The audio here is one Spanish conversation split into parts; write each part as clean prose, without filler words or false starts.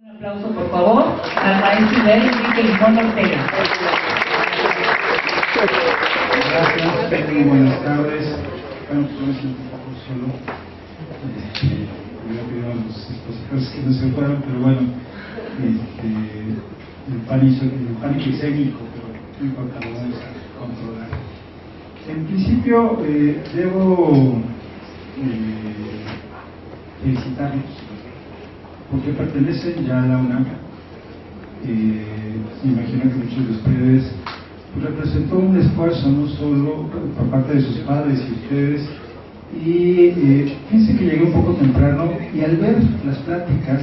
Un aplauso, por favor, al maestro Enrique Limón Ortega. Gracias, muy buenas tardes. Bueno, pues me siento un poco solo. Voy a pedir a los expositores que no se fueran, pero bueno, el pánico escénico, pero no importa, lo vamos a controlar. En principio, debo felicitarlos porque pertenecen ya a la UNAM. Me imagino que muchos de ustedes pues, representó un esfuerzo no solo por parte de sus padres y ustedes, y fíjense que llegué un poco temprano y al ver las pláticas,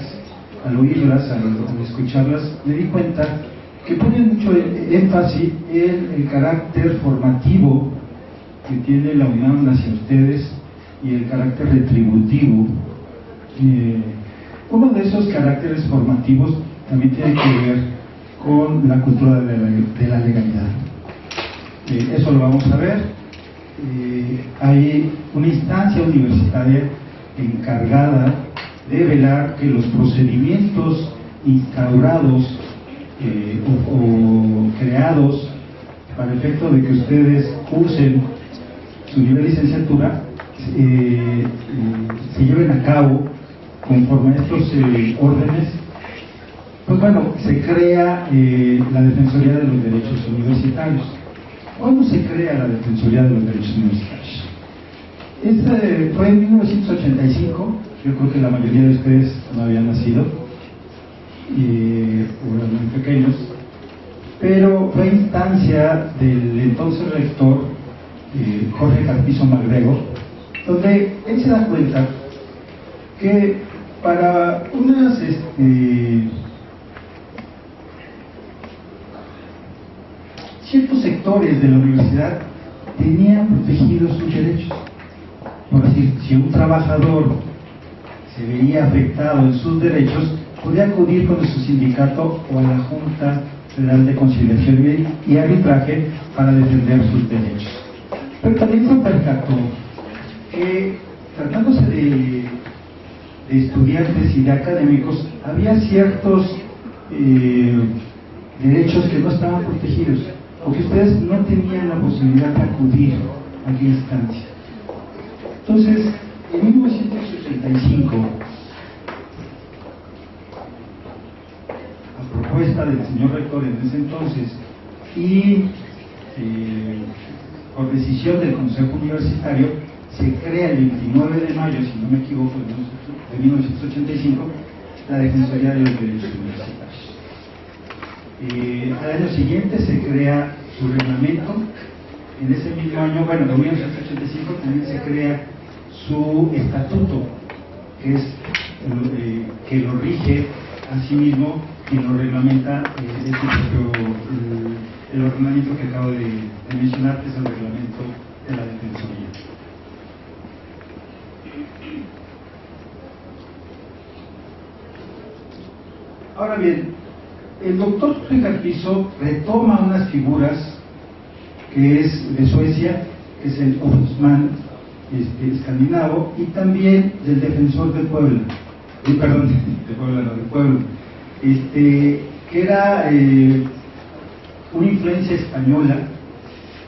al oírlas, al escucharlas, me di cuenta que ponen mucho énfasis en el carácter formativo que tiene la UNAM hacia ustedes y el carácter retributivo. Uno de esos caracteres formativos también tiene que ver con la cultura de la legalidad. Eso lo vamos a ver. Hay una instancia universitaria encargada de velar que los procedimientos instaurados o creados para el efecto de que ustedes cursen su nivel de licenciatura se lleven a cabo conforme a estos órdenes. Pues bueno, se crea la Defensoría de los Derechos Universitarios. ¿Cuándo se crea la Defensoría de los Derechos Universitarios? Fue en 1985, yo creo que la mayoría de ustedes no habían nacido, o eran muy pequeños, pero fue instancia del entonces rector Jorge Carpizo MacGregor, donde él se da cuenta que para unas ciertos sectores de la universidad tenían protegidos sus derechos. Por decir, si un trabajador se veía afectado en sus derechos, podía acudir con su sindicato o a la Junta Federal de Conciliación y Arbitraje para defender sus derechos. Pero también se percató que, tratándose de estudiantes y de académicos, había ciertos derechos que no estaban protegidos, o que ustedes no tenían la posibilidad de acudir a aquella instancia. Entonces, en 1985, a propuesta del señor rector en ese entonces y por decisión del Consejo Universitario, se crea el 29 de mayo, si no me equivoco, de 1985, la Defensoría de los Derechos Universitarios. Al año siguiente se crea su reglamento. En ese mismo año, bueno, en 1985 también se crea su estatuto, que es que lo rige a sí mismo y lo reglamenta el ordenamiento que acabo de mencionar, que es el reglamento de la Defensoría. Ahora bien, el doctor Jorge Carpizo retoma unas figuras que es de Suecia, que es el Ombudsman escandinavo, y también del Defensor del Pueblo, del Pueblo, que era una influencia española,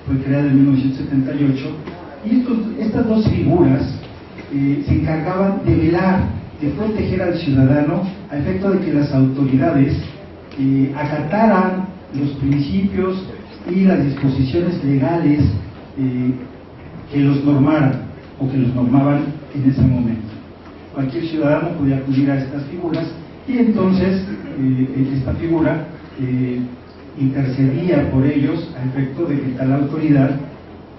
fue creada en 1978, y estas dos figuras se encargaban de velar, de proteger al ciudadano a efecto de que las autoridades acataran los principios y las disposiciones legales que los normaran o que los normaban en ese momento. Cualquier ciudadano podía acudir a estas figuras y entonces esta figura intercedía por ellos a efecto de que tal autoridad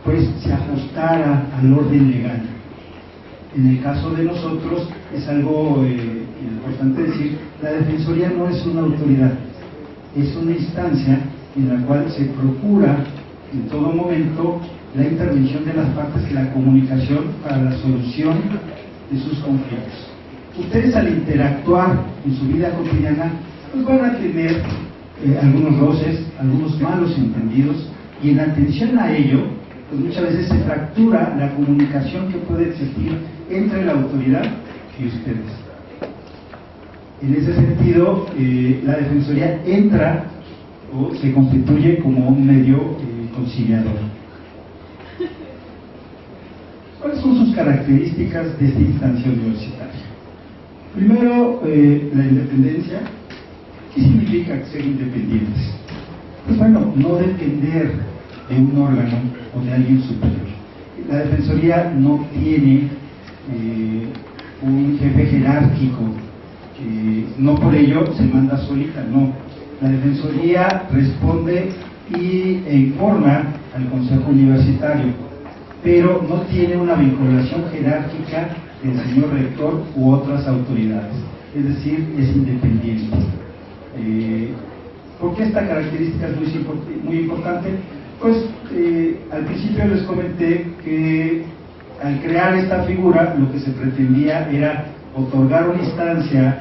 pues se ajustara al orden legal. En el caso de nosotros es algo importante decir, la Defensoría no es una autoridad, es una instancia en la cual se procura en todo momento la intervención de las partes y la comunicación para la solución de sus conflictos. Ustedes, al interactuar en su vida cotidiana, pues van a tener algunos roces, algunos malos entendidos, y en atención a ello, pues muchas veces se fractura la comunicación que puede existir entre la autoridad y ustedes. En ese sentido, la Defensoría entra o se constituye como un medio conciliador. ¿Cuáles son sus características de esta instancia universitaria? Primero, la independencia. ¿Qué significa ser independientes? Pues bueno, no depender de un órgano o de alguien superior. La Defensoría no tiene un jefe jerárquico, no por ello se manda solita, no. La Defensoría responde e informa al Consejo Universitario, pero no tiene una vinculación jerárquica del señor rector u otras autoridades, es decir, es independiente. ¿Por qué esta característica es muy importante? Pues al principio les comenté que al crear esta figura lo que se pretendía era otorgar una instancia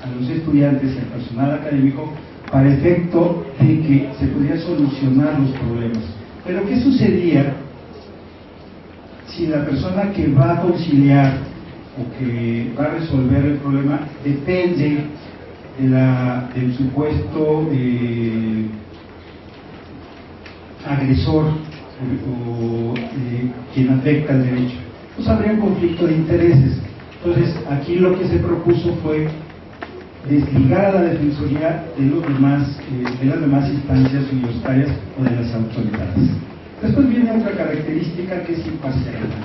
a los estudiantes y al personal académico para efecto de que se pudieran solucionar los problemas. Pero ¿qué sucedía si la persona que va a conciliar o que va a resolver el problema depende del supuesto agresor o quien afecta el derecho? Pues habría un conflicto de intereses. Entonces aquí lo que se propuso fue desligar a la Defensoría de las demás instancias universitarias o de las autoridades. Después viene otra característica que es imparcialidad.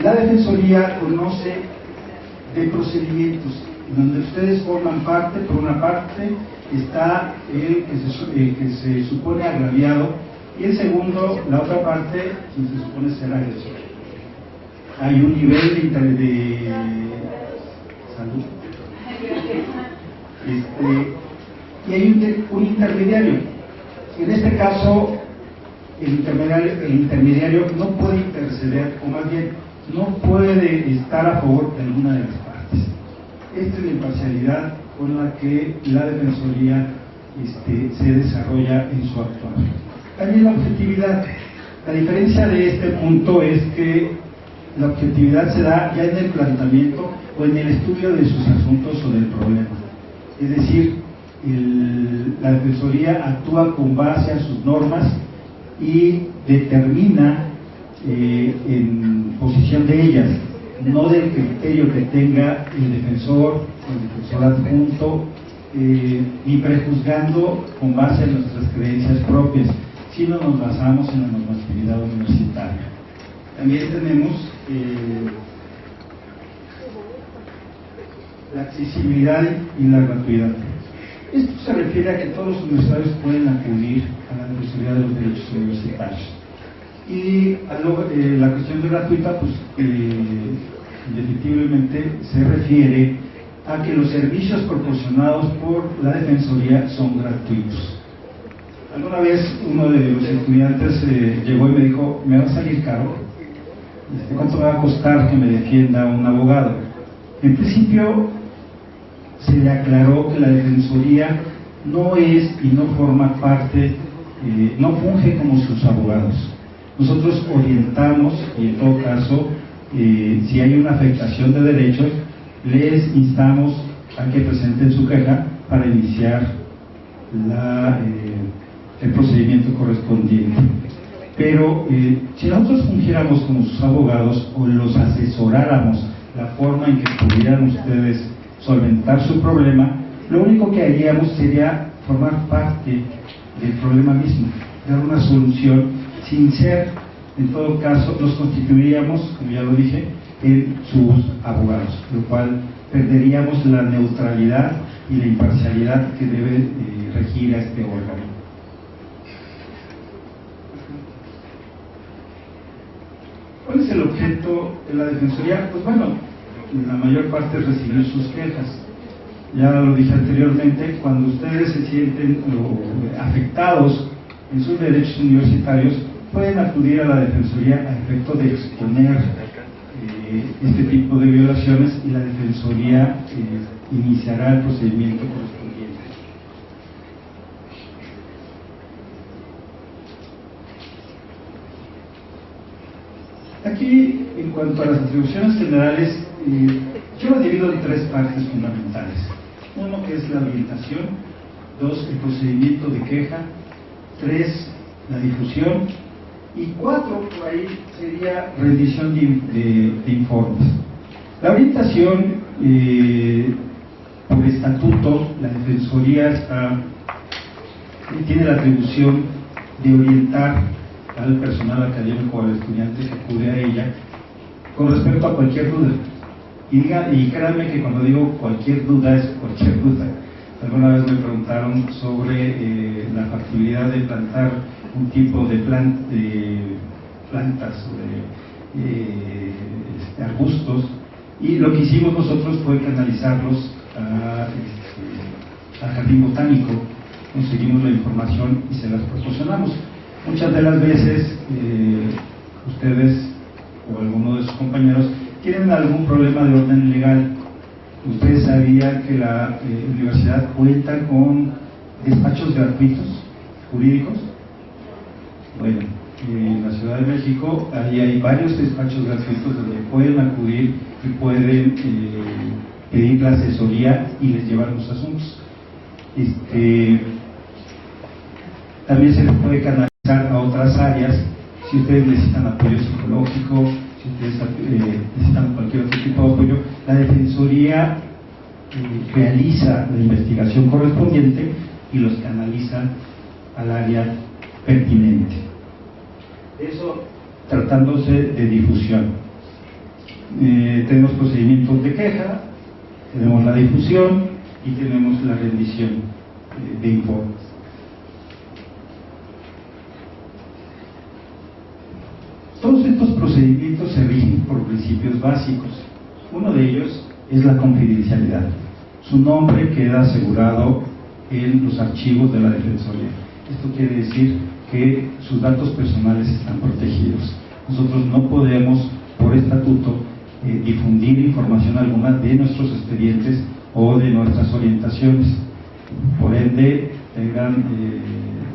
La Defensoría conoce de procedimientos donde ustedes forman parte. Por una parte está el que se supone agraviado y en segundo, la otra parte, quien se supone ser agresor. Hay un nivel de salud y hay un intermediario. En este caso el intermediario no puede interceder, o más bien no puede estar a favor de alguna de las partes. Esta es la imparcialidad con la que la Defensoría se desarrolla en su actuar. También la objetividad. La diferencia de este punto es que la objetividad se da ya en el planteamiento o en el estudio de sus asuntos o del problema. Es decir, la Defensoría actúa con base a sus normas y determina en posición de ellas, no del criterio que tenga el defensor o el defensor adjunto, ni prejuzgando con base en nuestras creencias propias, sino nos basamos en la normatividad universitaria. También tenemos la accesibilidad y la gratuidad. Esto se refiere a que todos los universitarios pueden acudir a la Defensoría de los Derechos Universitarios. Y la cuestión de gratuita, pues indefectiblemente se refiere a que los servicios proporcionados por la Defensoría son gratuitos. Alguna vez uno de los estudiantes llegó y me dijo: ¿me va a salir caro? ¿Cuánto me va a costar que me defienda un abogado? En principio se le aclaró que la Defensoría no es y no forma parte, no funge como sus abogados. Nosotros orientamos y en todo caso, si hay una afectación de derechos, les instamos a que presenten su queja para iniciar el procedimiento correspondiente. Pero si nosotros fungiéramos como sus abogados o los asesoráramos la forma en que pudieran ustedes solventar su problema, lo único que haríamos sería formar parte del problema mismo, dar una solución sin ser, en todo caso, nos constituiríamos, como ya lo dije, en sus abogados, lo cual perderíamos la neutralidad y la imparcialidad que debe regir a este órgano. ¿Cuál es el objeto de la Defensoría? Pues bueno, la mayor parte es recibir sus quejas. Ya lo dije anteriormente, cuando ustedes se sienten afectados en sus derechos universitarios, pueden acudir a la Defensoría a efecto de exponer este tipo de violaciones y la Defensoría iniciará el procedimiento correspondiente. Aquí, en cuanto a las atribuciones generales, yo lo divido en tres partes fundamentales. Uno, que es la orientación; dos, el procedimiento de queja; tres, la difusión; y cuatro, por ahí, sería rendición de informes. La orientación, por estatuto, la Defensoría tiene la atribución de orientar al personal académico o al estudiante que acude a ella con respecto a cualquier duda. Y créanme que cuando digo cualquier duda, es cualquier duda. Alguna vez me preguntaron sobre la factibilidad de plantar un tipo de plantas o de arbustos, y lo que hicimos nosotros fue canalizarlos al jardín botánico. Conseguimos la información y se las proporcionamos. Muchas de las veces ustedes o alguno de sus compañeros tienen algún problema de orden legal. ¿Ustedes sabían que la universidad cuenta con despachos gratuitos jurídicos? Bueno, en la Ciudad de México ahí hay varios despachos gratuitos donde pueden acudir y pueden pedir la asesoría y les llevan los asuntos. También se les puede canalizar a otras áreas si ustedes necesitan apoyo psicológico, si ustedes necesitan cualquier otro tipo de apoyo. La Defensoría realiza la investigación correspondiente y los canaliza al área pertinente. Eso tratándose de difusión. Tenemos procedimientos de queja, tenemos la difusión y tenemos la rendición de informes. Todos estos procedimientos se rigen por principios básicos. Uno de ellos es la confidencialidad. Su nombre queda asegurado en los archivos de la Defensoría. Esto quiere decir que sus datos personales están protegidos. Nosotros no podemos, por estatuto, difundir información alguna de nuestros expedientes o de nuestras orientaciones. Por ende, tengan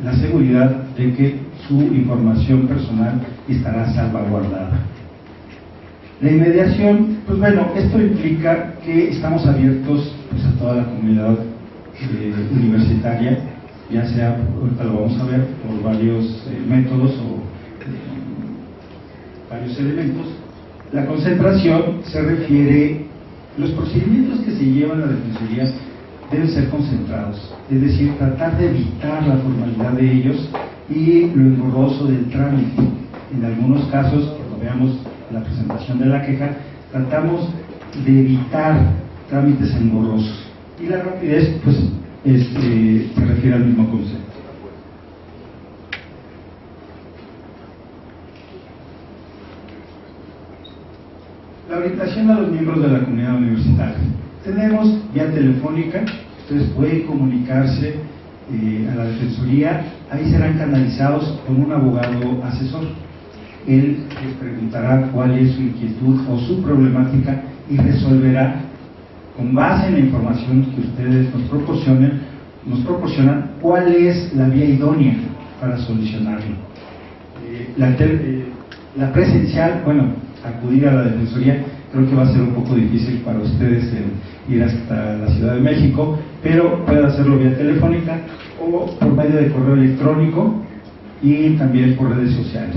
la seguridad de que su información personal estará salvaguardada. La inmediación, pues bueno, esto implica que estamos abiertos pues, a toda la comunidad universitaria, ya sea, ahorita lo vamos a ver, por varios métodos o varios elementos. La concentración se refiere, los procedimientos que se llevan a la Defensoría deben ser concentrados, es decir, tratar de evitar la formalidad de ellos y lo engorroso del trámite. En algunos casos, cuando veamos la presentación de la queja, tratamos de evitar trámites engorrosos, y la rapidez pues se refiere al mismo concepto. La orientación a los miembros de la comunidad universitaria. Tenemos vía telefónica, ustedes pueden comunicarse a la Defensoría, ahí serán canalizados con un abogado asesor. Él les preguntará cuál es su inquietud o su problemática y resolverá, con base en la información que ustedes nos proporcionan, cuál es la vía idónea para solucionarlo. La presencial, bueno, acudir a la Defensoría, creo que va a ser un poco difícil para ustedes ir hasta la Ciudad de México, pero pueden hacerlo vía telefónica o por medio de correo electrónico y también por redes sociales.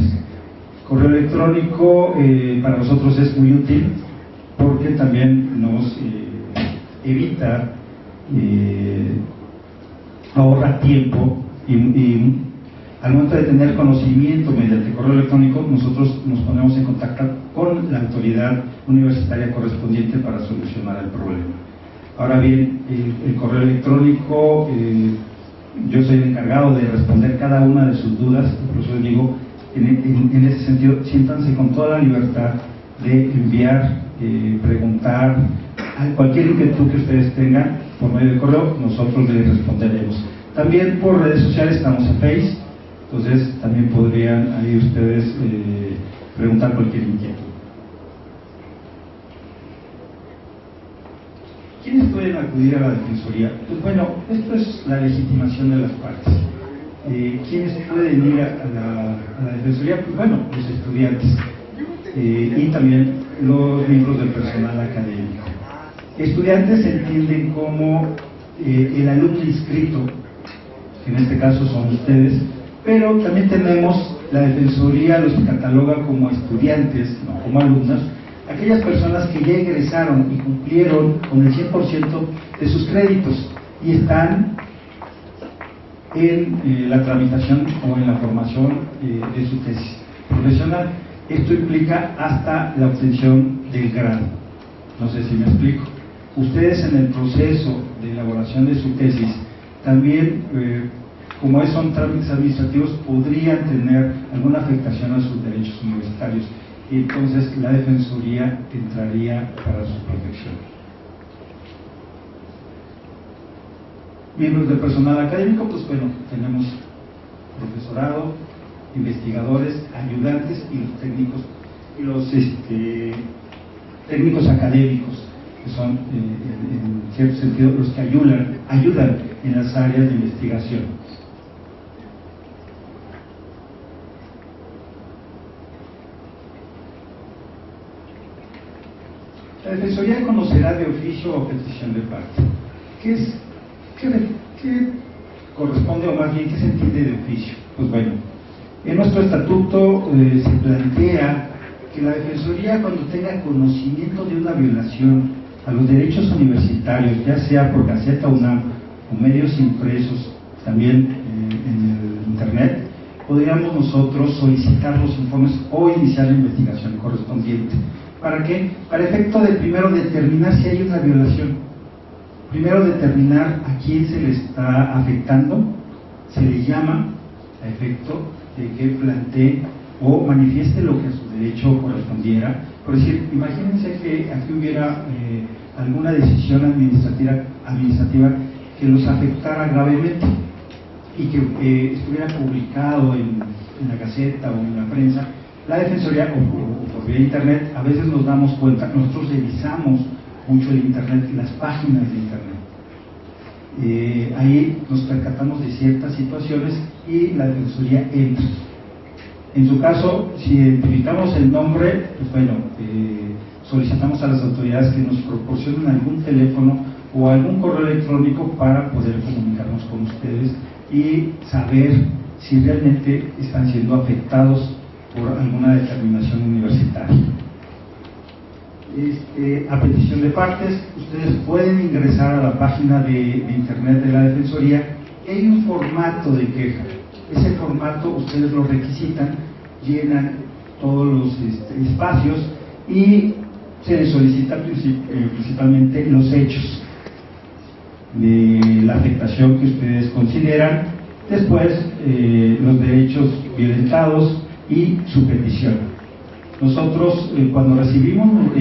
Correo electrónico para nosotros es muy útil porque también nos evita, ahorra tiempo y al momento de tener conocimiento mediante correo electrónico, nosotros nos ponemos en contacto con la autoridad universitaria correspondiente para solucionar el problema. Ahora bien, el correo electrónico, yo soy el encargado de responder cada una de sus dudas, por eso les digo, en ese sentido, siéntanse con toda la libertad de enviar, preguntar, cualquier inquietud que ustedes tengan por medio de correo, nosotros les responderemos. También por redes sociales estamos en Facebook. Entonces también podrían ahí ustedes preguntar cualquier inquietud. ¿Quiénes pueden acudir a la Defensoría? Pues bueno, esto es la legitimación de las partes. ¿Quiénes pueden ir a la Defensoría? Pues bueno, los estudiantes y también los miembros del personal académico. Estudiantes se entienden como el alumno inscrito, que en este caso son ustedes, pero también tenemos la Defensoría, los cataloga como estudiantes, no como alumnos, aquellas personas que ya egresaron y cumplieron con el 100% de sus créditos y están en la tramitación o en la formación de su tesis profesional. Esto implica hasta la obtención del grado. No sé si me explico. Ustedes en el proceso de elaboración de su tesis también, como son trámites administrativos, podrían tener alguna afectación a sus derechos universitarios y entonces la Defensoría entraría para su protección. Miembros del personal académico, pues bueno, tenemos profesorado, investigadores, ayudantes y los técnicos, y los técnicos académicos, que son en cierto sentido los que ayudan en las áreas de investigación. La Defensoría conocerá de oficio o petición de parte. ¿Qué corresponde, o más bien, qué se entiende de oficio? Pues bueno, en nuestro estatuto se plantea que la Defensoría, cuando tenga conocimiento de una violación a los derechos universitarios, ya sea por Gaceta UNAM o medios impresos, también en el Internet, podríamos nosotros solicitar los informes o iniciar la investigación correspondiente. ¿Para qué? Para efecto de primero determinar si hay una violación. Primero determinar a quién se le está afectando, se le llama a efecto de que plantee o manifieste lo que a su derecho correspondiera. Por decir, imagínense que aquí hubiera alguna decisión administrativa que los afectara gravemente y que estuviera publicado en la Gaceta o en la prensa. La Defensoría, o por vía Internet, a veces nos damos cuenta, nosotros revisamos mucho el Internet y las páginas de Internet. Ahí nos percatamos de ciertas situaciones y la Defensoría entra. En su caso, si identificamos el nombre, pues bueno, solicitamos a las autoridades que nos proporcionen algún teléfono o algún correo electrónico para poder comunicarnos con ustedes y saber si realmente están siendo afectados por alguna determinación universitaria. A petición de partes, ustedes pueden ingresar a la página de Internet de la Defensoría. Hay un formato de queja. Ese formato ustedes lo requisitan, llenan todos los espacios y se les solicita principalmente los hechos de la afectación que ustedes consideran, después los derechos violentados y su petición. Nosotros, cuando recibimos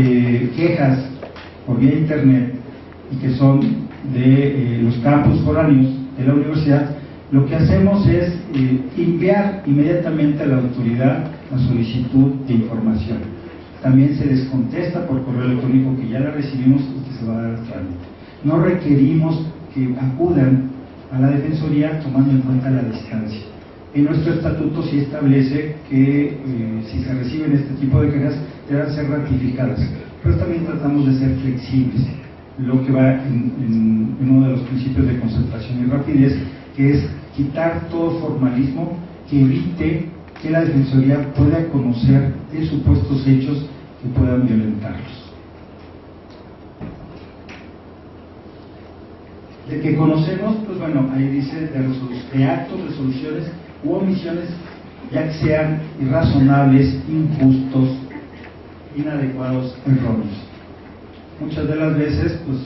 quejas por vía Internet y que son de los campus foráneos de la universidad, lo que hacemos es enviar inmediatamente a la autoridad la solicitud de información. También se les contesta por correo electrónico que ya la recibimos y que se va a dar el trámite. No requerimos que acudan a la Defensoría tomando en cuenta la distancia. En nuestro estatuto sí establece que si se reciben este tipo de quejas deberán ser ratificadas, pero también tratamos de ser flexibles, lo que va en uno de los principios de concentración y rapidez, que es quitar todo formalismo que evite que la Defensoría pueda conocer de supuestos hechos que puedan violentarlos. De que conocemos, pues bueno, ahí dice de actos, resoluciones u omisiones, ya que sean irrazonables, injustos, inadecuados, erróneos. Muchas de las veces, pues,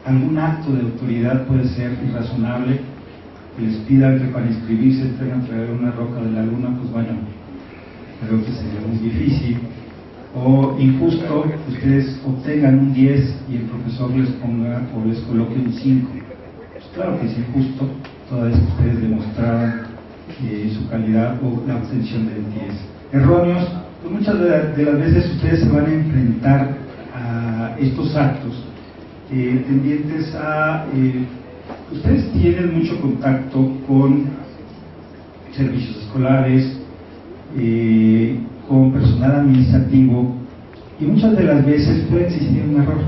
algún acto de autoridad puede ser irrazonable, que les pidan que para inscribirse tengan que traer una roca de la luna, pues bueno, creo que sería muy difícil. O injusto, que ustedes obtengan un 10 y el profesor les ponga o les coloque un 5. Pues claro que es injusto, toda vez que ustedes demostraran su calidad o la obtención del 10. Erróneos, pues muchas de las veces ustedes se van a enfrentar a estos actos tendientes a... ustedes tienen mucho contacto con servicios escolares, con personal administrativo, y muchas de las veces puede existir un error.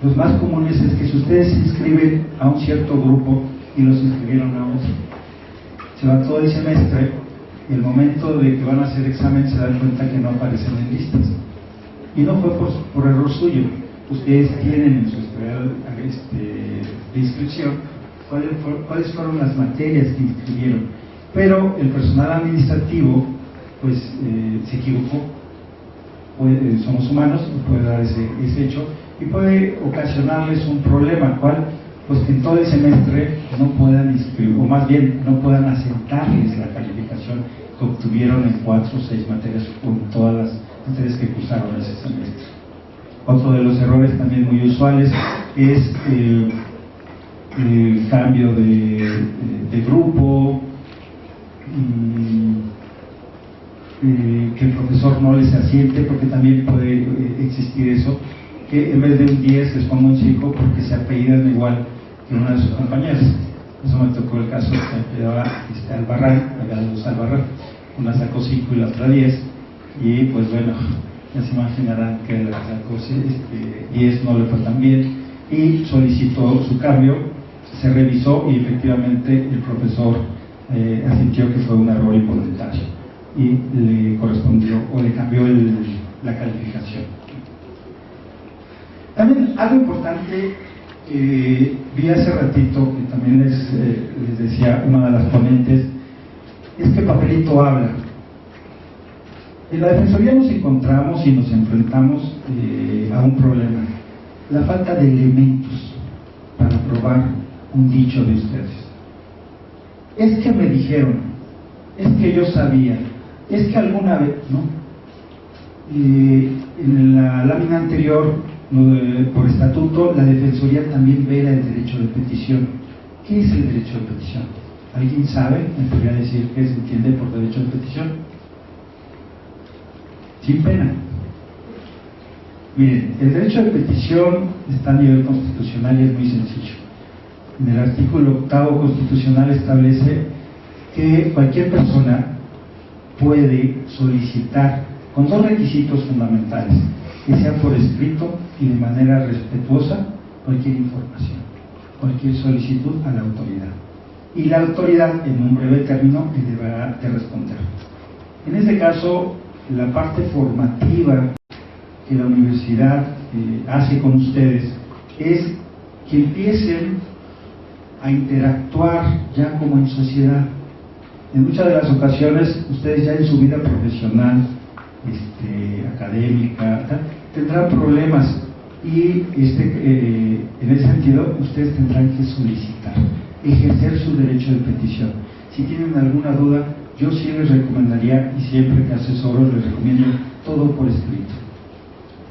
Los más comunes es que si ustedes se inscriben a un cierto grupo y los inscribieron a otro, se va todo el semestre y el momento de que van a hacer examen se dan cuenta que no aparecen en listas. Y no fue por error suyo. Ustedes tienen en su historial de inscripción cuáles fueron las materias que inscribieron, pero el personal administrativo pues se equivocó. Somos humanos y puede dar ese hecho y puede ocasionarles un problema, ¿cuál? Pues que en todo el semestre no puedan inscribir, o más bien no puedan asentarles la calificación que obtuvieron en 4 o 6 materias o en todas las materias que cursaron ese semestre. Otro de los errores también muy usuales es el cambio de grupo, que el profesor no les asiente, porque también puede existir eso, que en vez de un 10 les ponga un 5 porque se apellidan igual que una de sus compañeras. Eso me tocó el caso que se apellidaba Albarrán, había dos Albarrán, una sacó 5 y la otra 10, y pues bueno, ya se imaginarán que la sacó 10 no le fue tan bien y solicitó su cambio, se revisó y efectivamente el profesor asintió que fue un error involuntario y le correspondió o le cambió la calificación. También algo importante, vi hace ratito, que también les decía una de las ponentes, es que papelito habla. En la Defensoría nos encontramos y nos enfrentamos a un problema: la falta de elementos para probar un dicho de ustedes. Es que me dijeron, es que yo sabía, es que alguna vez, ¿no? En la lámina anterior, por estatuto, la Defensoría también vela el derecho de petición. ¿Qué es el derecho de petición? ¿Alguien sabe? ¿Me podría decir qué se entiende por derecho de petición? Sin pena. Miren, el derecho de petición está a nivel constitucional y es muy sencillo. En el artículo 8 constitucional establece que cualquier persona puede solicitar, con 2 requisitos fundamentales: que sea por escrito y de manera respetuosa, cualquier información, cualquier solicitud a la autoridad. Y la autoridad, en un breve término, le deberá de responder. En este caso, la parte formativa que la universidad hace con ustedes es que empiecen a interactuar ya como en sociedad. En muchas de las ocasiones, ustedes ya en su vida profesional, académica, tendrán problemas y en ese sentido ustedes tendrán que solicitar, ejercer su derecho de petición. Si tienen alguna duda, yo sí les recomendaría, y siempre que asesoro les recomiendo todo por escrito.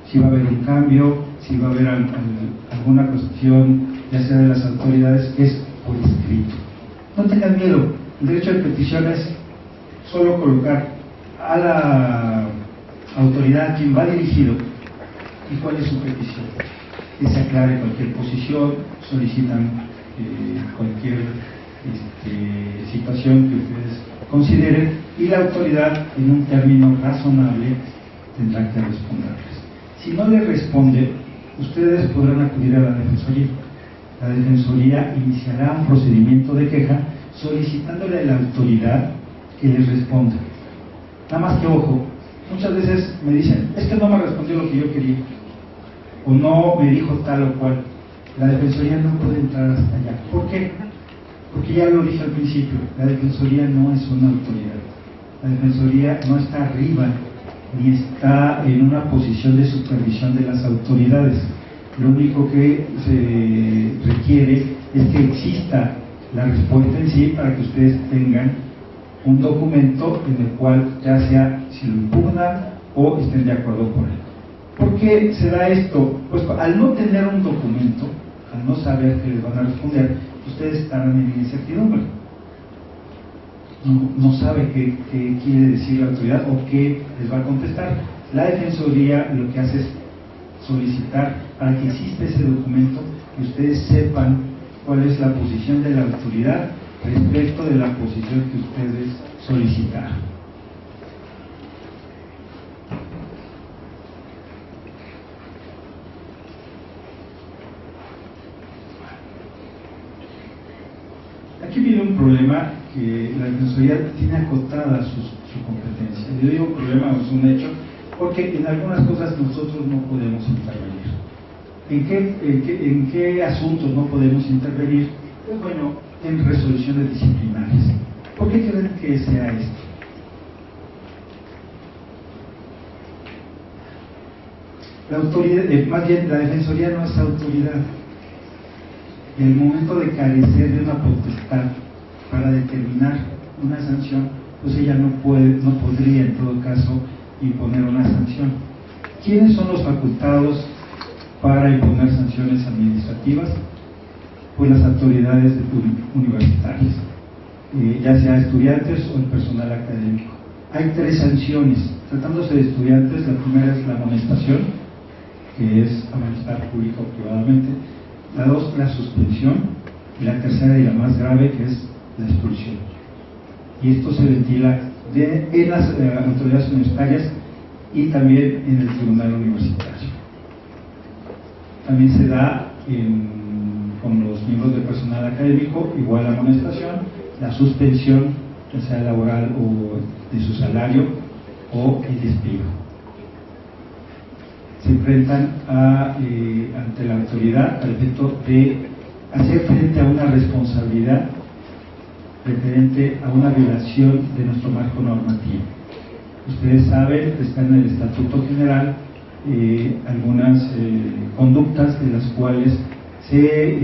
Si va a haber un cambio, si va a haber alguna cuestión, ya sea de las autoridades, es por escrito. No tengan miedo. El derecho de petición es solo colocar a la autoridad a quien va dirigido y cuál es su petición. Que se aclare cualquier posición, solicitan cualquier situación que ustedes consideren y la autoridad, en un término razonable, tendrá que responderles. Si no les responde, ustedes podrán acudir a la Defensoría. La Defensoría iniciará un procedimiento de queja solicitándole a la autoridad que les responda. Nada más que ojo, muchas veces me dicen, es que no me respondió lo que yo quería, o no me dijo tal o cual. La Defensoría no puede entrar hasta allá. ¿Por qué? Porque ya lo dije al principio, la Defensoría no es una autoridad. La Defensoría no está arriba, ni está en una posición de supervisión de las autoridades. Lo único que se requiere es que exista la respuesta en sí para que ustedes tengan un documento en el cual ya sea si lo impugnan o estén de acuerdo con él. ¿Por qué se da esto? Pues al no tener un documento, al no saber que les van a responder, ustedes estarán en incertidumbre. No sabe qué quiere decir la autoridad o qué les va a contestar. La Defensoría lo que hace es solicitar para que exista ese documento, que ustedes sepan cuál es la posición de la autoridad respecto de la posición que ustedes solicitaron. Aquí viene un problema que la Defensoría tiene acotada su competencia. Yo digo problema, es un hecho, porque en algunas cosas nosotros no podemos intervenir. ¿En qué asuntos no podemos intervenir? Pues bueno, en resoluciones disciplinarias. ¿Por qué creen que sea esto? La autoridad, más bien la Defensoría no es autoridad. En el momento de carecer de una potestad para determinar una sanción, pues ella no podría en todo caso imponer una sanción. ¿Quiénes son los facultados para imponer sanciones administrativas? Pues las autoridades universitarias, ya sea estudiantes o el personal académico. Hay 3 sanciones. Tratándose de estudiantes, la primera es la amonestación, que es amonestar pública o privadamente. La 2, la suspensión, y la tercera y la más grave, que es la expulsión. Y esto se ventila en las autoridades universitarias y también en el tribunal universitario. También se da con los miembros del personal académico, igual la amonestación, la suspensión, ya sea laboral o de su salario, o el despido. Se enfrentan ante la autoridad al efecto de hacer frente a una responsabilidad referente a una violación de nuestro marco normativo. Ustedes saben que está en el Estatuto General algunas conductas de las cuales se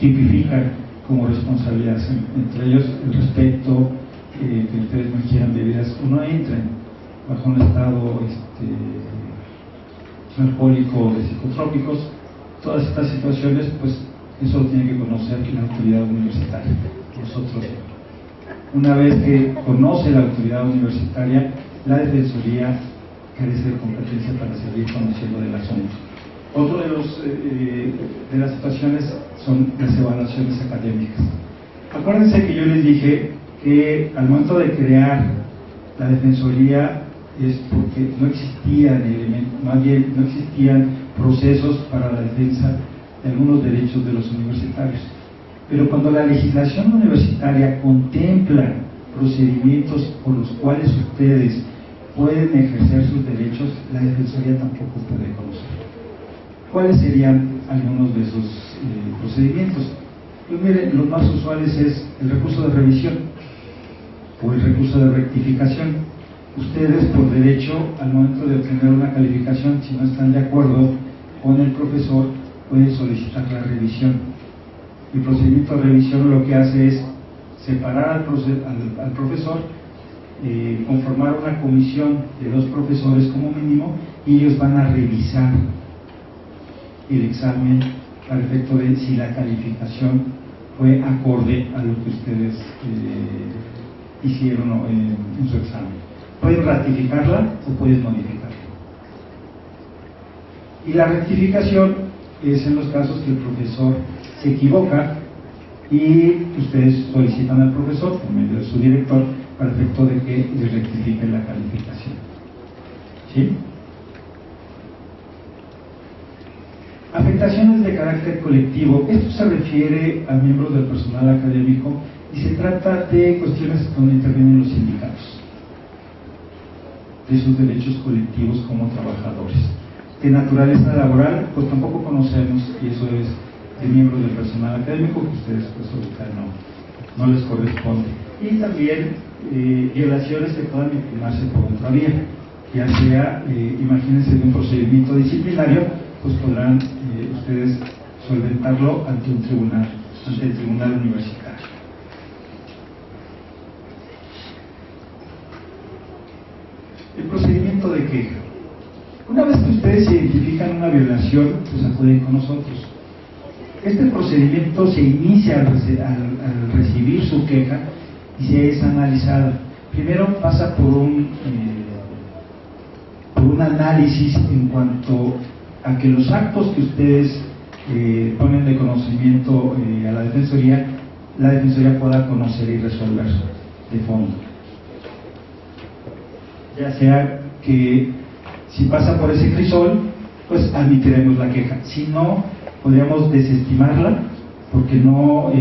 tipifican como responsabilidades, entre ellos el respecto, que ustedes no quieran bebidas o no entren bajo un estado alcohólico o de psicotrópicos. Todas estas situaciones, pues eso lo tiene que conocer la autoridad universitaria. Nosotros, una vez que conoce la autoridad universitaria, la Defensoría carece de competencia para seguir conociendo del asunto. Otro de las situaciones son las evaluaciones académicas. Acuérdense que yo les dije que al momento de crear la Defensoría es porque no existían elementos, más bien no existían procesos para la defensa de algunos derechos de los universitarios. Pero cuando la legislación universitaria contempla procedimientos por los cuales ustedes pueden ejercer sus derechos, la Defensoría tampoco puede conocer. ¿Cuáles serían algunos de esos procedimientos? Pues miren, los más usuales es el recurso de revisión o el recurso de rectificación. Ustedes, por derecho, al momento de obtener una calificación, si no están de acuerdo con el profesor, pueden solicitar la revisión. El procedimiento de revisión lo que hace es separar al profesor, conformar una comisión de 2 profesores como mínimo, y ellos van a revisar el examen al efecto de si la calificación fue acorde a lo que ustedes hicieron en su examen. Pueden ratificarla o pueden modificarla. Y la rectificación es en los casos que el profesor se equivoca y ustedes solicitan al profesor por medio de su director para el efecto de que les rectifique la calificación. ¿Sí? Afectaciones de carácter colectivo. Esto se refiere a miembros del personal académico y se trata de cuestiones donde intervienen los sindicatos, de sus derechos colectivos como trabajadores. De naturaleza laboral, pues tampoco conocemos, y eso es de miembros del personal académico, que ustedes pues ahorita no les corresponde. Y también violaciones que puedan impugnarse por otra vía, ya sea, imagínense, de un procedimiento disciplinario, pues podrán ustedes solventarlo ante un tribunal, ante el tribunal universitario. El procedimiento de queja. Una vez que ustedes identifican una violación, pues acuden con nosotros. Este procedimiento se inicia al recibir su queja y se es analizada. Primero pasa por un análisis en cuanto a que los actos que ustedes ponen de conocimiento a la Defensoría pueda conocer y resolver de fondo. Ya sea que si pasa por ese crisol, pues admitiremos la queja. Si no, podríamos desestimarla porque no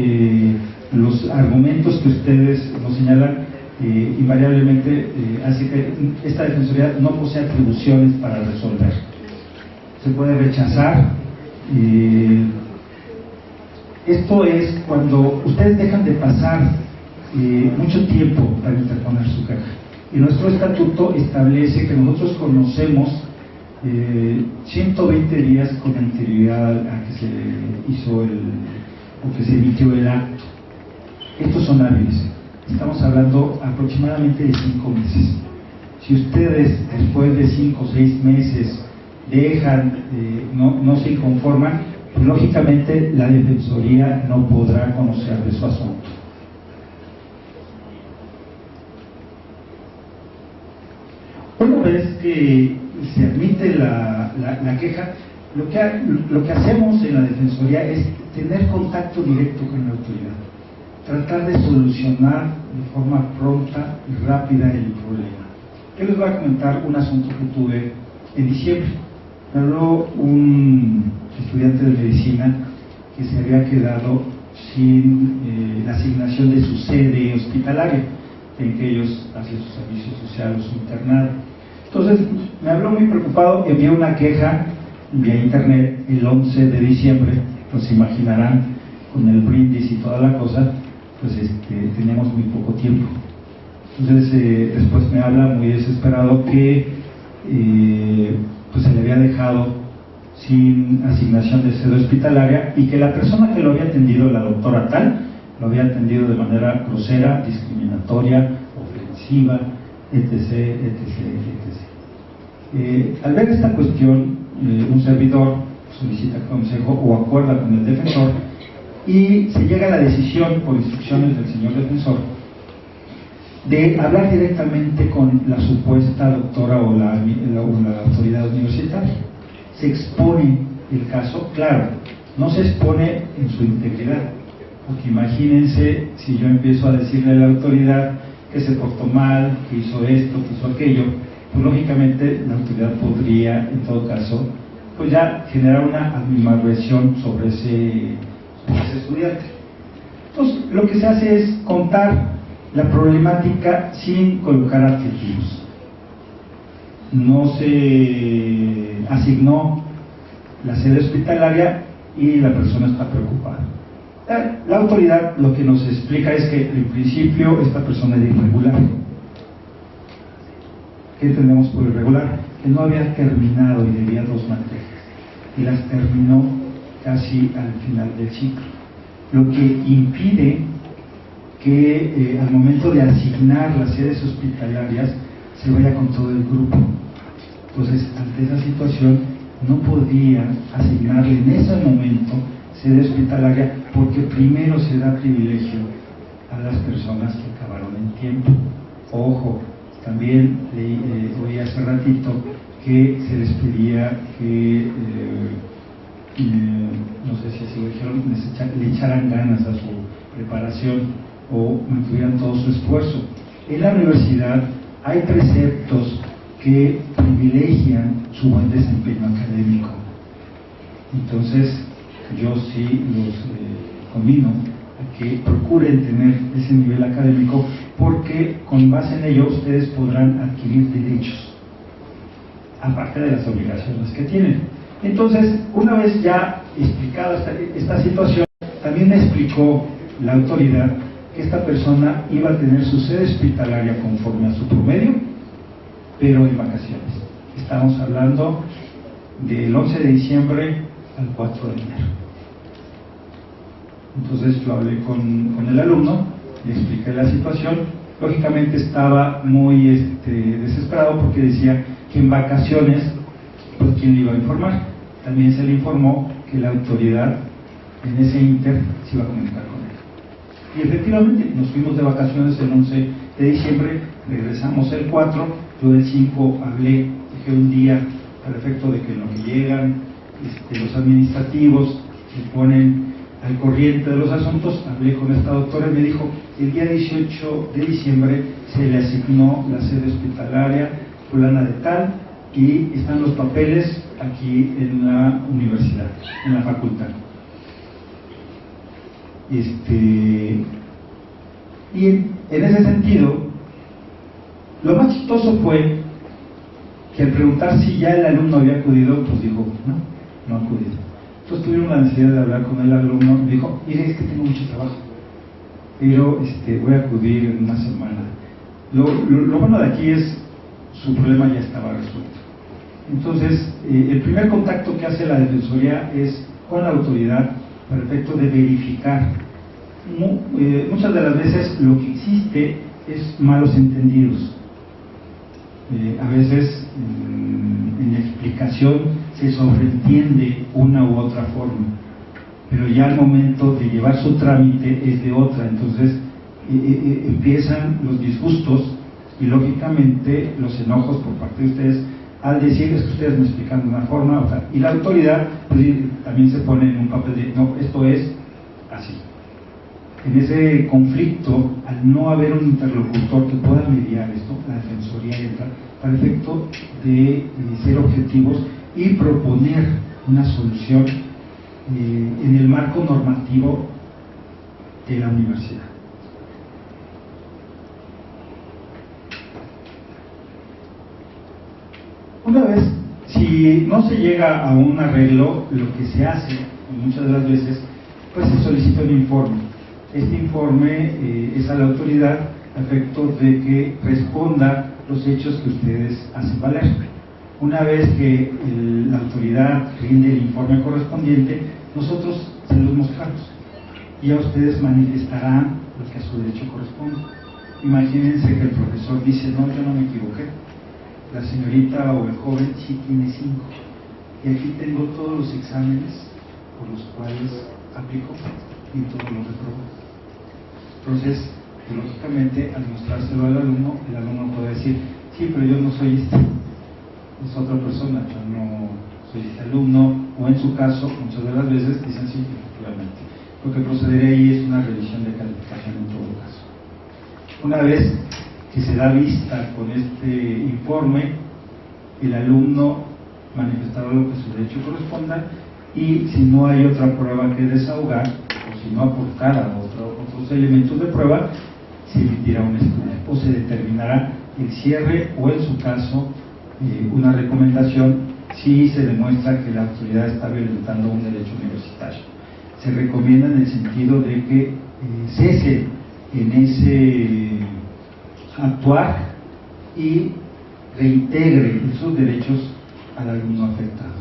los argumentos que ustedes nos señalan invariablemente hace que esta defensoría no posee atribuciones para resolver. Se puede rechazar. Esto es cuando ustedes dejan de pasar mucho tiempo para interponer su queja. Y nuestro estatuto establece que nosotros conocemos 120 días con anterioridad a que se hizo o que se emitió el acto. Estos son hábiles. Estamos hablando aproximadamente de 5 meses. Si ustedes después de 5 o 6 meses dejan, no se conforman, pues lógicamente la defensoría no podrá conocer de su asunto. Una vez que se admite la queja, lo que hacemos en la defensoría es tener contacto directo con la autoridad, tratar de solucionar de forma pronta y rápida el problema. Yo les voy a comentar un asunto que tuve en diciembre. Me habló un estudiante de medicina que se había quedado sin la asignación de su sede hospitalaria, en que ellos hacen su servicio social o su internado. Entonces me habló muy preocupado, envió una queja vía internet el 11 de diciembre, pues se imaginarán, con el brindis y toda la cosa, pues teníamos muy poco tiempo. Entonces después me habla muy desesperado que pues se le había dejado sin asignación de sede hospitalaria y que la persona que lo había atendido, la doctora tal, lo había atendido de manera grosera, discriminatoria, ofensiva, etc., etc., etc. Al ver esta cuestión, un servidor solicita consejo o acuerda con el defensor y se llega a la decisión, por instrucciones del señor defensor, de hablar directamente con la supuesta doctora o la autoridad universitaria. Se expone el caso, claro, no se expone en su integridad, porque imagínense si yo empiezo a decirle a la autoridad que se portó mal, que hizo esto, que hizo aquello, pues lógicamente la autoridad podría, en todo caso, pues ya generar una animadversión sobre ese estudiante. Entonces, lo que se hace es contar la problemática sin colocar adjetivos. No se asignó la sede hospitalaria y la persona está preocupada. La autoridad lo que nos explica es que en principio esta persona era irregular. ¿Qué entendemos por irregular? Que no había terminado y debía 2 materias y las terminó casi al final del ciclo, lo que impide que al momento de asignar las sedes hospitalarias se vaya con todo el grupo. Entonces, ante esa situación no podía asignarle en ese momento sede hospitalaria porque primero se da privilegio a las personas que acabaron en tiempo. Ojo, también oí hace ratito que se les pedía que no sé si así lo dijeron, le echaran ganas a su preparación o mantuvieran todo su esfuerzo. En la universidad hay preceptos que privilegian su buen desempeño académico. Entonces, yo sí los convino a que procuren tener ese nivel académico, porque con base en ello ustedes podrán adquirir derechos, aparte de las obligaciones que tienen. Entonces, una vez ya explicada esta situación, también me explicó la autoridad que esta persona iba a tener su sede hospitalaria conforme a su promedio, pero en vacaciones. Estamos hablando del 11 de diciembre al 4 de enero. Entonces yo hablé con el alumno, le expliqué la situación. Lógicamente estaba muy desesperado porque decía que en vacaciones, pues ¿quién le iba a informar? También se le informó que la autoridad en ese inter se iba a comunicar con él. Y efectivamente nos fuimos de vacaciones el 11 de diciembre, regresamos el 4, yo el 5 hablé, dije un día al efecto de que en lo que llegan los administrativos se ponen al corriente de los asuntos. Hablé con esta doctora y me dijo que el día 18 de diciembre se le asignó la sede hospitalaria fulana de tal y están los papeles aquí en la universidad, en la facultad. Y en ese sentido, lo más chistoso fue que al preguntar si ya el alumno había acudido, pues dijo, no ha acudido. Entonces tuvieron la necesidad de hablar con el alumno y dijo, mire, es que tengo mucho trabajo, pero voy a acudir en una semana. Lo bueno de aquí es, su problema ya estaba resuelto. Entonces, el primer contacto que hace la Defensoría es con la autoridad para efecto de verificar. Muchas de las veces lo que existe es malos entendidos. A veces en la explicación se sobreentiende una u otra forma, pero ya al momento de llevar su trámite es de otra. Entonces empiezan los disgustos y lógicamente los enojos por parte de ustedes al decir es que ustedes me explican de una forma u otra, y la autoridad pues, también se pone en un papel de no, esto es así. En ese conflicto, al no haber un interlocutor que pueda mediar esto, la Defensoría entra para efecto de ser objetivos y proponer una solución en el marco normativo de la universidad. Una vez, si no se llega a un arreglo, lo que se hace, muchas de las veces, pues se solicita un informe. Este informe es a la autoridad a efecto de que responda los hechos que ustedes hacen valer. Una vez que la autoridad rinde el informe correspondiente, nosotros se los mostramos y a ustedes manifestarán lo que a su derecho corresponde. Imagínense que el profesor dice, no, yo no me equivoqué, la señorita o el joven sí tiene 5, y aquí tengo todos los exámenes por los cuales aplicó y todos los reprobó. Entonces, lógicamente, al mostrárselo al alumno, el alumno puede decir, sí, pero yo no soy es otra persona, yo no soy este alumno, o en su caso, muchas de las veces dicen sí, efectivamente. Lo que procedería ahí es una revisión de calificación en todo caso. Una vez que se da vista con este informe, el alumno manifestará lo que su derecho corresponda, y si no hay otra prueba que desahogar, o si no aportara otros elementos de prueba, se emitirá un estudio o se determinará el cierre o, en su caso, una recomendación si se demuestra que la autoridad está violentando un derecho universitario. Se recomienda en el sentido de que cese en ese actuar y reintegre esos derechos al alumno afectado.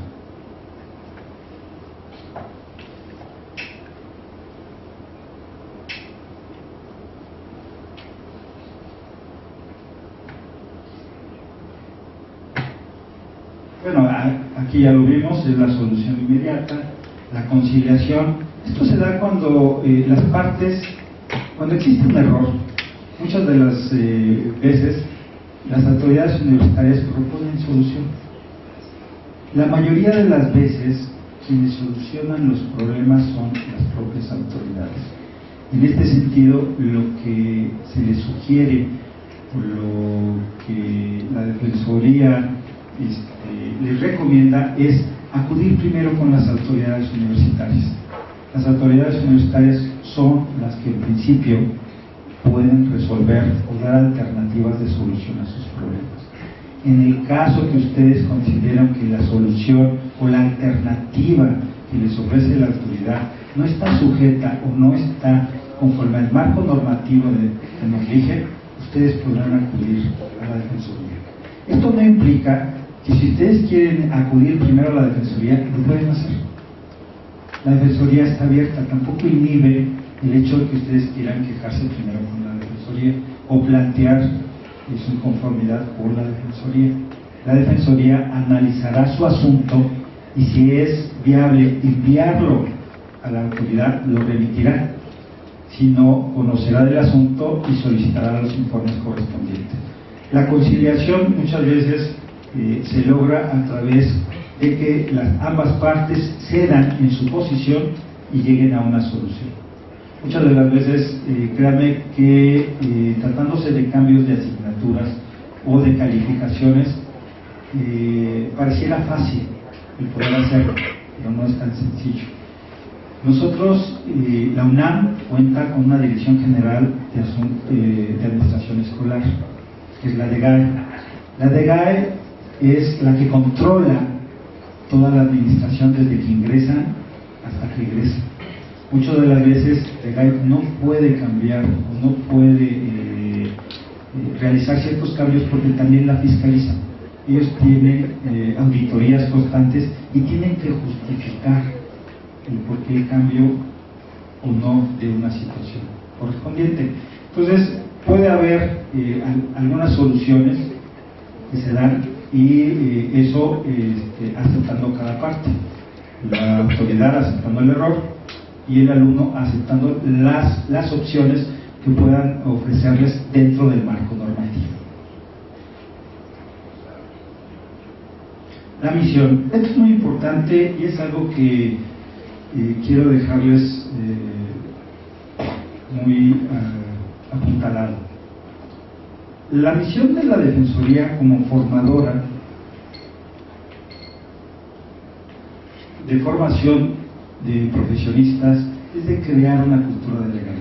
Bueno, aquí ya lo vimos, es la solución inmediata, la conciliación. Esto se da cuando las partes, cuando existe un error. Muchas de las veces las autoridades universitarias proponen solución. La mayoría de las veces quienes solucionan los problemas son las propias autoridades. En este sentido, lo que se les sugiere, o lo que la Defensoría les recomienda es acudir primero con las autoridades universitarias. Las autoridades universitarias son las que en principio pueden resolver o dar alternativas de solución a sus problemas. En el caso que ustedes consideran que la solución o la alternativa que les ofrece la autoridad no está sujeta o no está conforme al marco normativo que nos rige, ustedes podrán acudir a la Defensoría. Esto no implica que si ustedes quieren acudir primero a la Defensoría, lo pueden hacer. La Defensoría está abierta, tampoco inhibe el hecho de que ustedes quieran quejarse primero con la Defensoría o plantear su inconformidad por la Defensoría. La Defensoría analizará su asunto y si es viable enviarlo a la autoridad, lo remitirá. Si no, conocerá del asunto y solicitará los informes correspondientes. La conciliación muchas veces se logra a través de que ambas partes cedan en su posición y lleguen a una solución. Muchas de las veces, créanme que tratándose de cambios de asignaturas o de calificaciones, pareciera fácil el poder hacerlo, pero no es tan sencillo. Nosotros, la UNAM cuenta con una Dirección General de Administración Escolar, que es la DGAE. La DGAE es la que controla toda la administración desde que ingresan hasta que egresan. Muchas de las veces la DGAE no puede cambiar o no puede realizar ciertos cambios porque también la fiscalizan. Ellos tienen auditorías constantes y tienen que justificar el por qué el cambio o no de una situación correspondiente. Entonces, puede haber algunas soluciones que se dan y eso aceptando cada parte. La autoridad aceptando el error y el alumno aceptando las opciones que puedan ofrecerles dentro del marco normativo. La misión, esto es muy importante y es algo que quiero dejarles muy apuntalado. La misión de la Defensoría como formadora de formación de profesionistas es de crear una cultura de legalidad.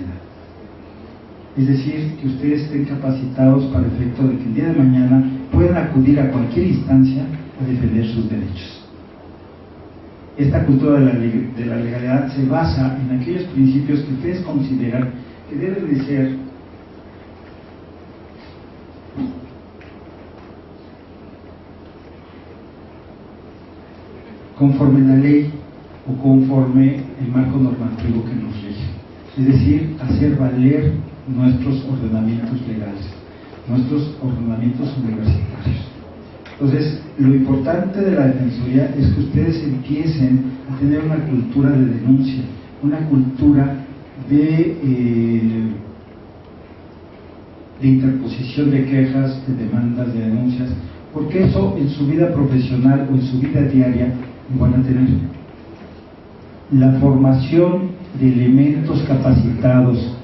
Es decir, que ustedes estén capacitados para el efecto de que el día de mañana puedan acudir a cualquier instancia a defender sus derechos. Esta cultura de la legalidad se basa en aquellos principios que ustedes consideran que deben de ser conforme la ley o conforme el marco normativo que nos rige. Es decir, hacer valer nuestros ordenamientos legales, nuestros ordenamientos universitarios. Entonces, lo importante de la Defensoría es que ustedes empiecen a tener una cultura de denuncia, una cultura de interposición de quejas, de demandas, de denuncias, porque eso en su vida profesional o en su vida diaria lo van a tener. La formación de elementos capacitados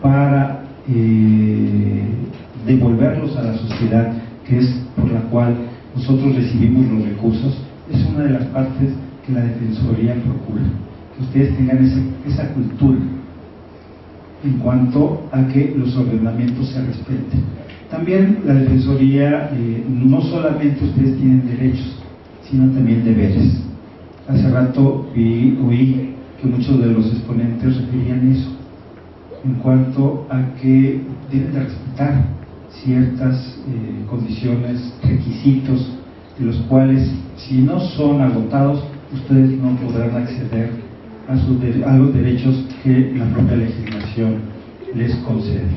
para devolverlos a la sociedad, que es por la cual nosotros recibimos los recursos, es una de las partes que la Defensoría procura, que ustedes tengan esa cultura en cuanto a que los ordenamientos se respeten. También la Defensoría, no solamente ustedes tienen derechos, sino también deberes. Hace rato oí que muchos de los exponentes referían eso, en cuanto a que deben de respetar ciertas condiciones, requisitos, de los cuales, si no son agotados, ustedes no podrán acceder a los derechos que la propia legislación les concede.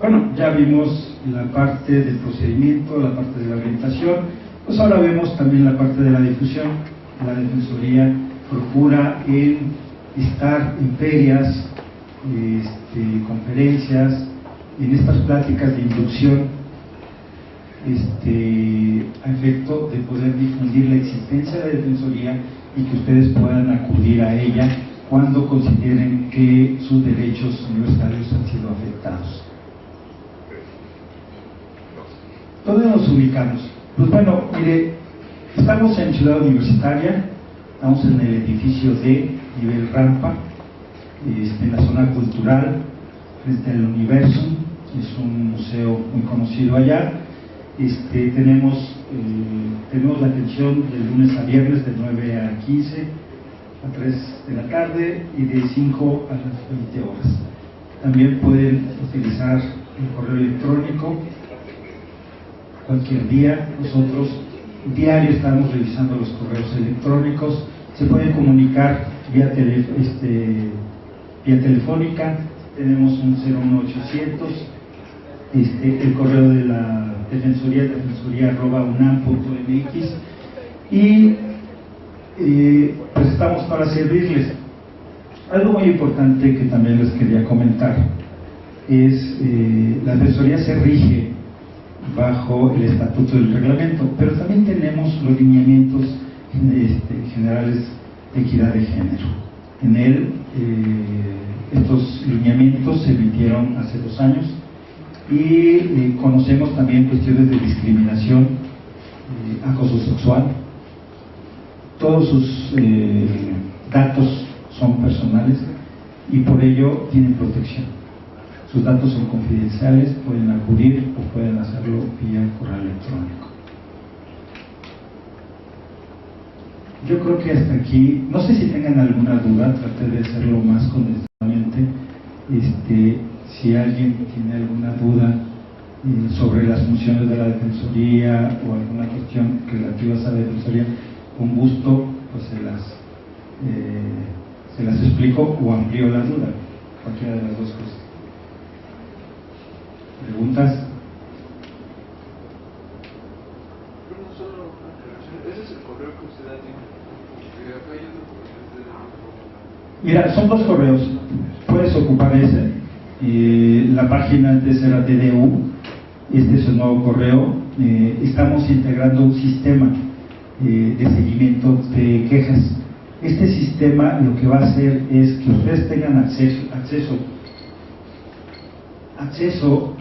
Bueno, ya vimos la parte del procedimiento, la parte de la orientación, pues ahora vemos también la parte de la difusión. La Defensoría procura estar en ferias, conferencias, en estas pláticas de inducción, a efecto de poder difundir la existencia de la Defensoría y que ustedes puedan acudir a ella cuando consideren que sus derechos universitarios han sido afectados. ¿Dónde nos ubicamos? Pues bueno, mire, estamos en Ciudad Universitaria, estamos en el edificio D, nivel rampa, en la zona cultural, frente al Universum, es un museo muy conocido allá. Tenemos la atención de lunes a viernes de 9 a 15, a 3 de la tarde y de 5 a las 20 horas. También pueden utilizar el correo electrónico cualquier día. Nosotros diario estamos revisando los correos electrónicos. Se pueden comunicar vía telefónica. Tenemos un 01800, el correo de la Defensoría, defensoría@unam.mx, y pues estamos para servirles. Algo muy importante que también les quería comentar es la Defensoría se rige bajo el estatuto del reglamento, pero también tenemos los lineamientos generales de equidad de género. En él, estos lineamientos se emitieron hace 2 años y conocemos también cuestiones de discriminación acoso sexual. Todos sus datos son personales y por ello tienen protección. Sus datos son confidenciales, pueden acudir o pueden hacerlo vía correo electrónico. Yo creo que hasta aquí, no sé si tengan alguna duda, traté de hacerlo más condensamente. Si alguien tiene alguna duda sobre las funciones de la Defensoría o alguna cuestión relativa a esa Defensoría, con gusto pues se las explico o amplío la duda, cualquiera de las dos cosas. ¿Preguntas? Ese es el correo que usted da, acá hay otro correo. Mira, son dos correos, puedes ocupar ese. La página antes era TDU, este es el nuevo correo. Estamos integrando un sistema de seguimiento de quejas. Este sistema lo que va a hacer es que ustedes tengan acceso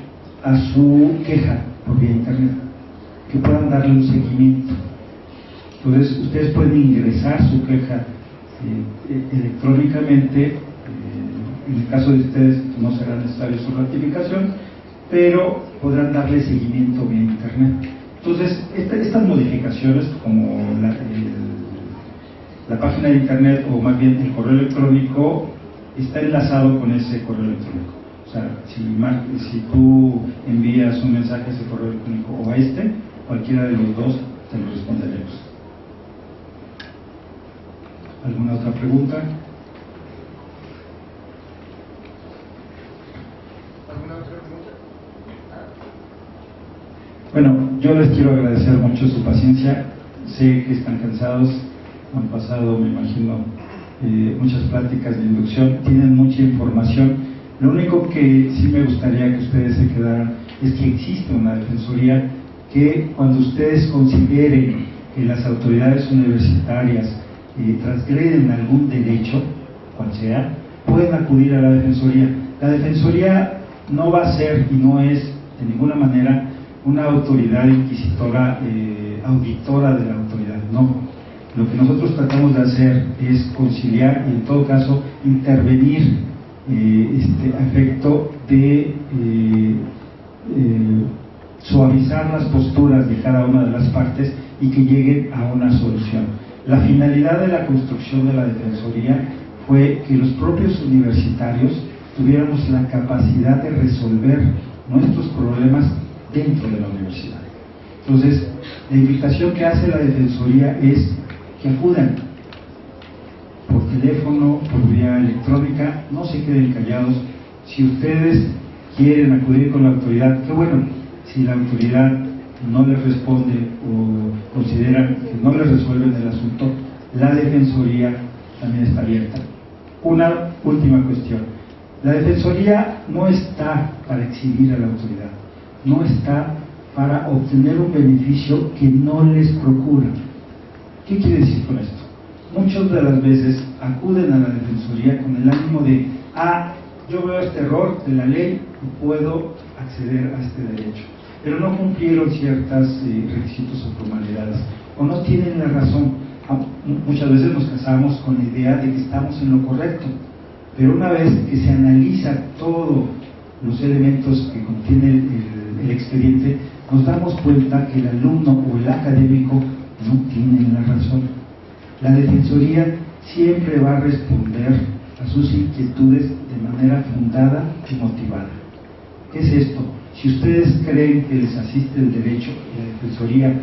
a su queja por vía internet, que puedan darle un seguimiento. Entonces ustedes pueden ingresar su queja electrónicamente. En el caso de ustedes no será necesario su ratificación, pero podrán darle seguimiento vía internet. Entonces estas modificaciones, como la página de internet, o más bien el correo electrónico, está enlazado con ese correo electrónico. O sea, si tú envías un mensaje a ese correo electrónico o a cualquiera de los dos te lo responderemos. ¿Alguna otra pregunta? ¿Alguna otra pregunta? Bueno, yo les quiero agradecer mucho su paciencia. Sé que están cansados, han pasado, me imagino, muchas pláticas de inducción, tienen mucha información. Lo único que sí me gustaría que ustedes se quedaran es que existe una defensoría que, cuando ustedes consideren que las autoridades universitarias transgreden algún derecho, cual sea, pueden acudir a la defensoría. La defensoría no va a ser y no es de ninguna manera una autoridad inquisitora, auditora de la autoridad, no. Lo que nosotros tratamos de hacer es conciliar y en todo caso intervenir a efecto de suavizar las posturas de cada una de las partes y que lleguen a una solución. La finalidad de la construcción de la Defensoría fue que los propios universitarios tuviéramos la capacidad de resolver nuestros problemas dentro de la universidad. Entonces, la invitación que hace la Defensoría es que acudan por teléfono, por vía electrónica, no se queden callados. Si ustedes quieren acudir con la autoridad, qué bueno. Si la autoridad no les responde o consideran que no les resuelven el asunto, la Defensoría también está abierta. Una última cuestión: la Defensoría no está para exhibir a la autoridad, no está para obtener un beneficio que no les procura. ¿Qué quiere decir con esto? Muchas de las veces acuden a la Defensoría con el ánimo de: yo veo este error de la ley y puedo acceder a este derecho, pero no cumplieron ciertos requisitos o formalidades, o no tienen la razón. Muchas veces nos casamos con la idea de que estamos en lo correcto, pero una vez que se analiza todos los elementos que contiene el expediente, nos damos cuenta que el alumno o el académico no tienen la razón. La Defensoría siempre va a responder a sus inquietudes de manera fundada y motivada. ¿Qué es esto? Si ustedes creen que les asiste el derecho y la Defensoría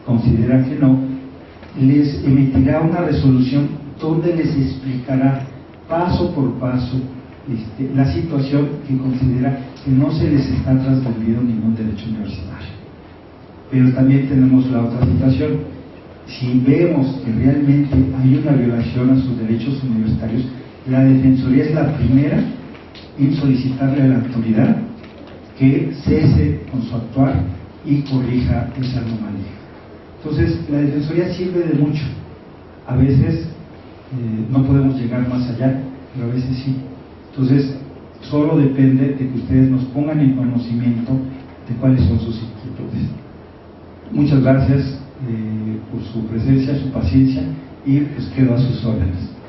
considera que no, les emitirá una resolución donde les explicará paso por paso la situación que considera que no se les está transgrediendo ningún derecho universitario. Pero también tenemos la otra situación: si vemos que realmente hay una violación a sus derechos universitarios, la Defensoría es la primera en solicitarle a la autoridad que cese con su actuar y corrija esa anomalía. Entonces, la Defensoría sirve de mucho. A veces no podemos llegar más allá, pero a veces sí. Entonces, solo depende de que ustedes nos pongan en conocimiento de cuáles son sus inquietudes. Muchas gracias. por su presencia, su paciencia, y pues quedo a sus órdenes.